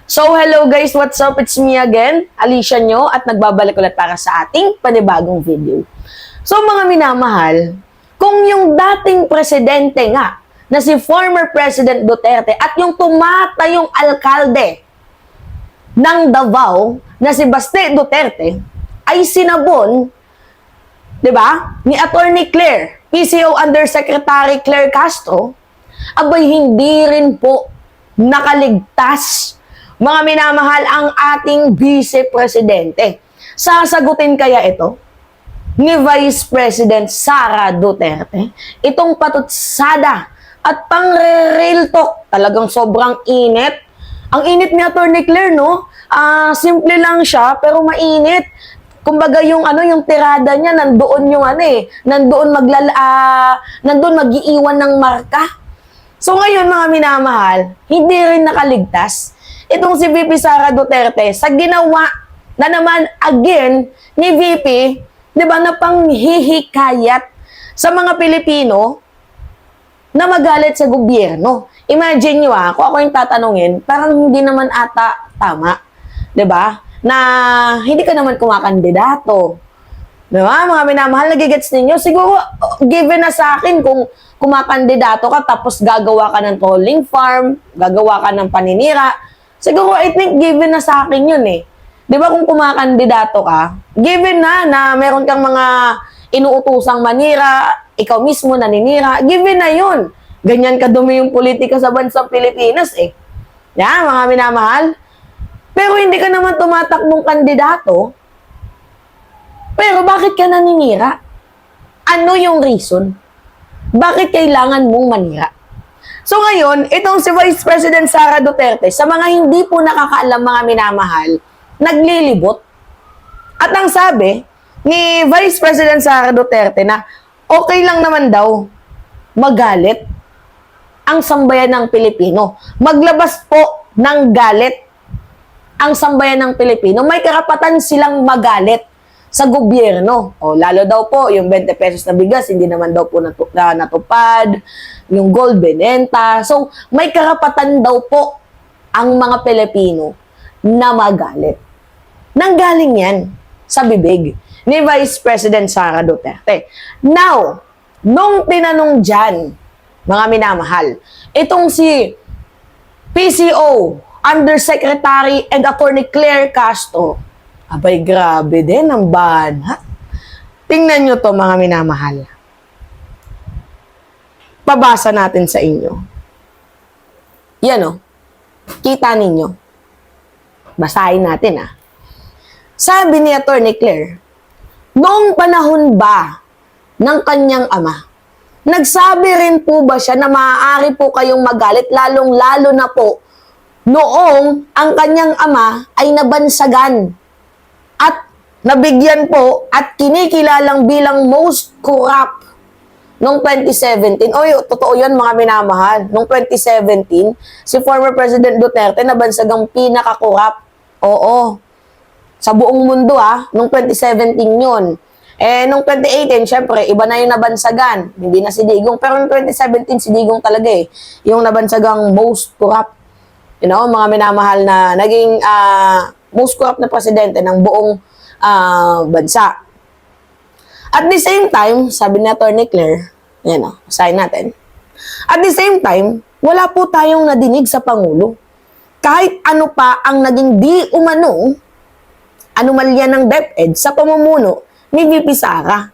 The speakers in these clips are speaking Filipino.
So, hello guys, what's up? It's me again, Alicia nyo, at nagbabalik ulit para sa ating panibagong video. So, mga minamahal, kung yung dating presidente nga, na si former President Duterte, at yung tumatayong alkalde ng Davao, na si Baste Duterte, ay sinabon, di ba, ni Attorney Claire, PCO Undersecretary Claire Castro, abay hindi rin po nakaligtas, mga minamahal, ang ating vice-presidente. Sasagutin kaya ito ni Vice President Sara Duterte itong patutsada at pang-real talk? Talagang sobrang init. Ang init ni Attorney Claire, no? Simple lang siya, pero mainit. Kumbaga yung yung tirada niya, nandoon yung nandoon nandoon mag-iiwan ng marka. So ngayon, mga minamahal, hindi rin nakaligtas itong si VP Sara Duterte sa ginawa na naman again ni VP, di ba, na panghihikayat sa mga Pilipino na magalit sa gobyerno. Imagine nyo kung ako yung tatanungin, parang hindi naman ata tama, di ba, na hindi ka naman kumakandidato. Di ba, mga minamahal, nagigets ninyo? Siguro, given na sa akin kung kumakandidato ka tapos gagawa ka ng trolling farm, gagawa ka ng paninira, siguro, I think, given na sa akin yun eh. Di ba kung kumakandidato ka, given na meron kang mga inuutusang manira, ikaw mismo naninira, given na yun. Ganyan kadumi yung politika sa bansang Pilipinas eh. Yan, mga minamahal. Pero hindi ka naman tumatakbong kandidato, pero bakit ka naninira? Ano yung reason? Bakit kailangan mong manira? So ngayon, itong si Vice President Sara Duterte, sa mga hindi po nakakaalam, mga minamahal, naglilibot. At ang sabi ni Vice President Sara Duterte na okay lang naman daw magalit ang sambayan ng Pilipino. Maglabas po ng galit ang sambayan ng Pilipino. May karapatan silang magalit sa gobyerno. O lalo daw po, yung 20 pesos na bigas, hindi naman daw po natupad, yung gold benenta. So, may karapatan daw po ang mga Pilipino na magalit. Nanggaling yan sa bibig ni Vice President Sara Duterte. Now, nung tinanong dyan, mga minamahal, itong si PCO Undersecretary and Attorney Claire Castro, abay, grabe din ang banat. Tingnan nyo to, mga minamahal. Pabasa natin sa inyo. Yan kita ninyo. Basahin natin Sabi ni Attorney Claire, noong panahon ba ng kanyang ama, nagsabi rin po ba siya na maaari po kayong magalit, lalong-lalo na po noong ang kanyang ama ay nabansagan at nabigyan po at kinikilalang bilang most corrupt noong 2017. Totoo yun, mga minamahal. Noong 2017, si former President Duterte nabansagang pinaka-corrupt. Oo. Sa buong mundo noong 2017 yun. Noong 2018, syempre, iba na yung nabansagan. Hindi na si Digong. Pero noong 2017, si Digong talaga yung nabansagang most corrupt. Mga minamahal na naging most corrupt na presidente ng buong bansa. At the same time, sabi ni Attorney Claire, basahin natin. At the same time, wala po tayong nadinig sa Pangulo. Kahit ano pa ang naging di umanong anomalya ng DepEd sa pamumuno ni VP Sara.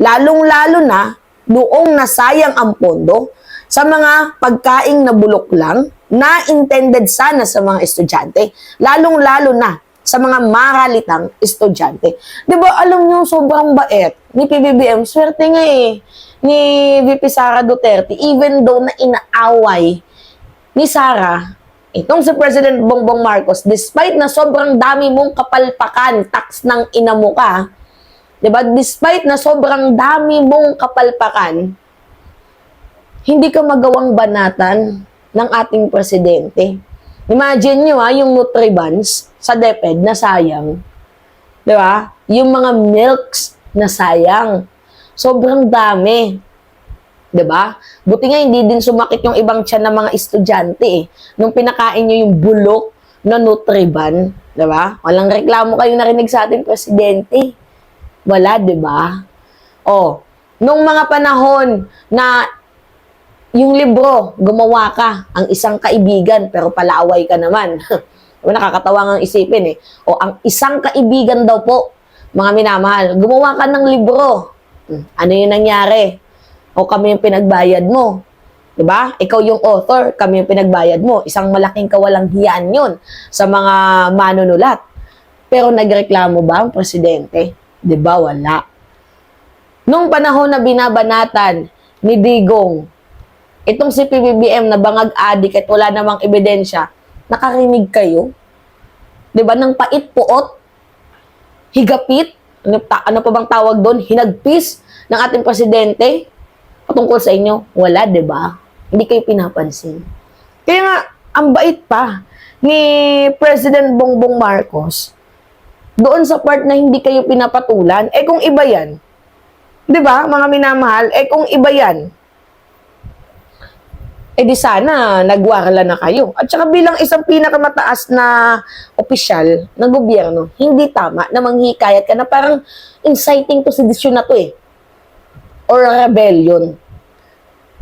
Lalong-lalo na noong nasayang ang pondo sa mga pagkaing na bulok lang na intended sana sa mga estudyante. Lalong-lalo na sa mga maralitang estudyante. Di ba, alam nyo, sobrang bait ni PBBM. Swerte nga ni VP Sara Duterte, even though na inaaway ni Sara, itong si President Bongbong Marcos, despite na sobrang dami mong kapalpakan, tax ng ina mo ka, di ba, despite na sobrang dami mong kapalpakan, hindi ka magawang banatan ng ating presidente. Imagine nyo yung Nutribans sa DepEd na sayang. Di ba? Yung mga milks na sayang. Sobrang dami. 'Di ba? Buti nga hindi din sumakit yung ibang tiyan ng mga estudyante Nung pinakain niyo yung bulok na Nutriban, di ba? Walang reklamo kayong narinig sa ating presidente. Wala, di ba? O, nung mga panahon na yung libro, gumawa ka, ang isang kaibigan, pero palaaway ka naman. Nakakatawa nga isipin eh. O, ang isang kaibigan daw po, mga minamahal, gumawa ka ng libro. Ano yung nangyari? O kami yung pinagbayad mo. Diba? Ikaw yung author, kami yung pinagbayad mo. Isang malaking kawalang hiyaan yun sa mga manunulat. Pero nagreklamo ba ang presidente? Diba? Wala. Nung panahon na binabanatan ni Digong, itong si PBBM na bangag adik at wala namang ebidensya, nakarinig kayo? Diba? Nang pait-puot, higapit, ano pa bang tawag doon? Hinagpis ng ating presidente patungkol sa inyo? Wala, diba? Hindi kayo pinapansin. Kaya nga, ang bait pa ni President Bongbong Marcos doon sa part na hindi kayo pinapatulan. Eh kung iba yan, di ba, mga minamahal, eh kung iba yan, eh di sana nagwarala na kayo. At saka bilang isang pinakamataas na opisyal ng gobyerno, hindi tama na manghikayat ka na parang inciting to sedition na to eh. Or rebellion.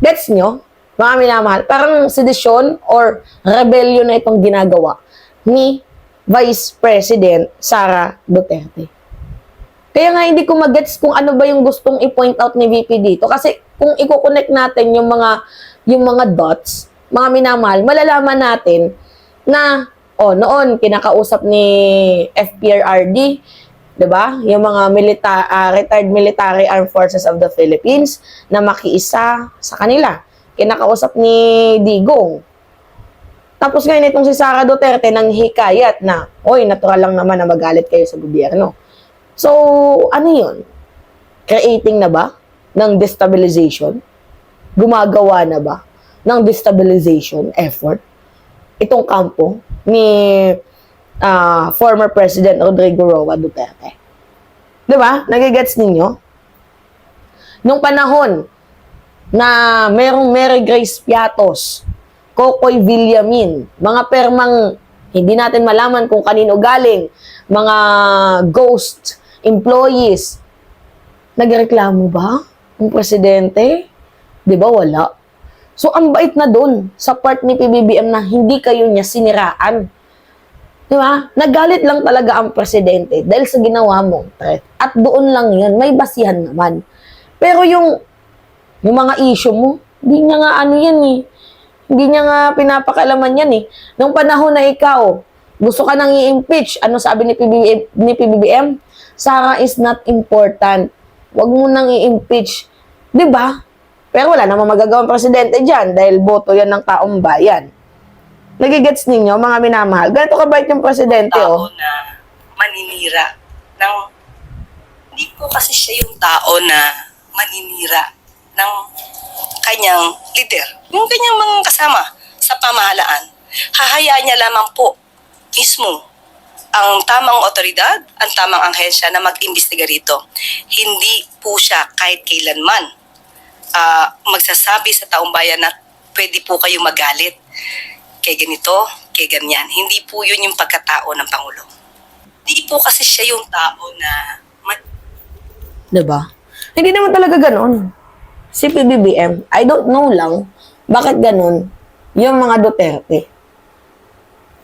Gets nyo? Mga minamahal, parang sedisyon or rebellion na itong ginagawa ni Vice President Sara Duterte. Kaya nga hindi ko magets kung ano ba yung gustong i-point out ni VP dito. Kasi kung i-connect natin yung mga dots, mga minamahal, malalaman natin na, noon, kinakausap ni FPRRD, diba? Yung mga retired military armed forces of the Philippines na makiisa sa kanila. Kinakausap ni Digong. Tapos ngayon itong si Sara Duterte nang hikayat na, oy, natural lang naman na magalit kayo sa gobyerno. So, ano yun? Creating na ba ng destabilization? Gumagawa na ba ng destabilization effort? Itong kampo ni former President Rodrigo Roa Duterte. Diba? Nagigets ninyo? Nung panahon na merong Mary Grace Piatos, Kokoy Villamin, mga permang hindi natin malaman kung kanino galing, mga ghost employees, nagreklamo ba ang presidente? Di ba wala? So, ang bait na dun sa part ni PBBM na hindi kayo niya siniraan. Di ba? Nagalit lang talaga ang presidente dahil sa ginawa mong threat. At doon lang yun, may basihan naman. Pero yung mga issue mo, hindi niya nga ano yan eh. Hindi niya nga pinapakalaman yan eh. Nung panahon na ikaw, gusto ka nang i-impeach, ano sabi ni PBBM? Sara is not important. Huwag mo nang i-impeach. Diba? Pero wala namang magagawang presidente dyan dahil boto yan ng taong bayan. Nagigets ninyo, mga minamahal? Ganito kabait yung presidente, tao na maninira. Hindi po kasi siya yung tao na maninira ng kanyang leader, yung kanyang mga kasama sa pamahalaan. Hahayaan niya lamang po mismo ang tamang otoridad, ang tamang ahensya na mag-imbestiga rito. Hindi po siya kahit kailanman magsasabi sa taong bayan na pwede po kayo magalit kay ganito, kay ganyan. Hindi po yun yung pagkatao ng Pangulo. Hindi po kasi siya yung tao na diba? Hindi naman talaga ganon. Si PBBM, I don't know lang bakit ganon yung mga Duterte.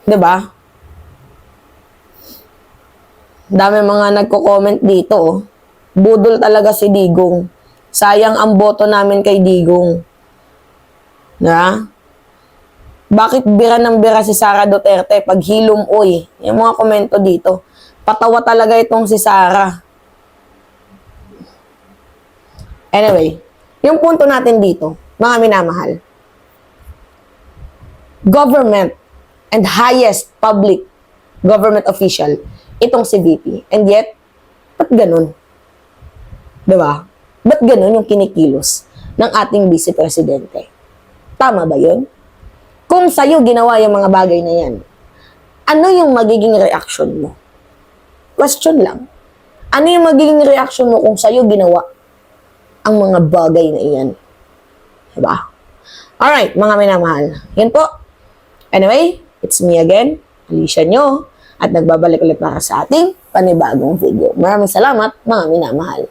Diba? Dami mga nagko-comment dito. Oh. Budol talaga si Digong. Sayang ang boto namin kay Digong. Diba? Bakit bira ng bira si Sara Duterte pag hilom oy? Yung mga komento dito. Patawa talaga itong si Sara. Anyway, yung punto natin dito, mga minamahal. Government and highest public government official, itong si VP. And yet, ba't ganun? Diba? Ba't ganun yung kinikilos ng ating vice presidente? Tama ba yun? Kung sa'yo ginawa yung mga bagay na yan, ano yung magiging reaction mo? Question lang. Ano yung magiging reaction mo kung sa'yo ginawa ang mga bagay na iyan? Diba? Alright, mga minamahal. Yan po. Anyway, it's me again, Alicia nyo at nagbabalik ulit para sa ating panibagong video. Maraming salamat mga minamahal.